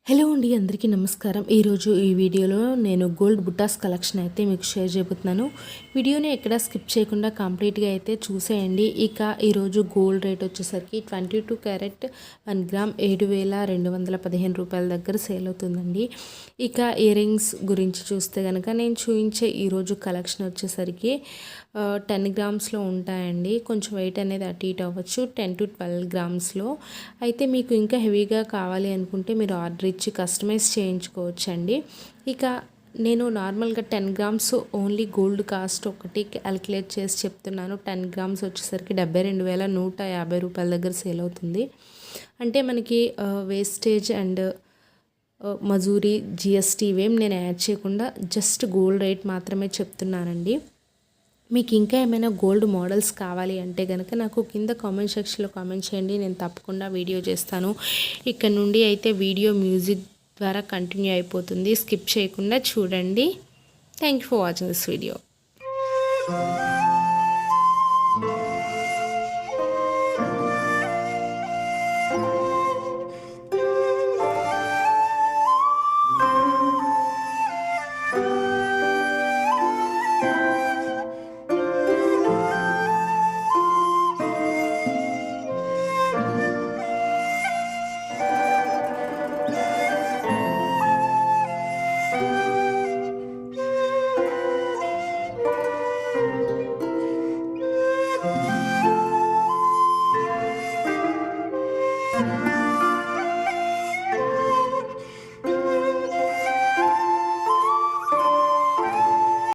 Hello అండి, అందరికీ నమస్కారం. ఈరోజు ఈ వీడియోలో నేను గోల్డ్ బుట్టాస్ కలెక్షన్ అయితే మీకు షేర్ చేయబోతున్నాను. వీడియోని ఎక్కడ స్కిప్ చేయకుండా కంప్లీట్గా అయితే చూసేయండి. ఇక ఈరోజు గోల్డ్ రేట్ వచ్చేసరికి 22 క్యారెట్ 1 గ్రామ్ 7,215 రూపాయల దగ్గర సేల్ అవుతుందండి. ఇక ఇయర్ రింగ్స్ గురించి చూస్తే కనుక నేను చూపించే ఈరోజు కలెక్షన్ వచ్చేసరికి 10 గ్రామ్స్లో ఉంటాయండి. కొంచెం వెయిట్ అనేది అటు ఇటు అవ్వచ్చు, 10 to 12 గ్రామ్స్లో. అయితే మీకు ఇంకా హెవీగా కావాలి అనుకుంటే మీరు ఆర్డర్ ఇచ్చి కస్టమైజ్ చేయించుకోవచ్చండి. ఇక నేను నార్మల్గా 10 గ్రామ్స్ ఓన్లీ గోల్డ్ కాస్ట్ ఒకటి క్యాలిక్యులేట్ చేసి చెప్తున్నాను. 10 గ్రామ్స్ వచ్చేసరికి 72,150 రూపాయల దగ్గర సేల్ అవుతుంది. అంటే మనకి వేస్టేజ్ అండ్ మజూరీ జిఎస్టీ ఇవేం నేను యాడ్ చేయకుండా జస్ట్ గోల్డ్ రేట్ మాత్రమే చెప్తున్నానండి. మీకు ఇంకా ఏమైనా గోల్డ్ మోడల్స్ కావాలి అంటే కనుక నాకు కింద కామెంట్ సెక్షన్లో కామెంట్ చేయండి, నేను తప్పకుండా వీడియో చేస్తాను. ఇక్కడ నుండి అయితే వీడియో మ్యూజిక్ ద్వారా కంటిన్యూ అయిపోతుంది, స్కిప్ చేయకుండా చూడండి. Thank you for watching this video.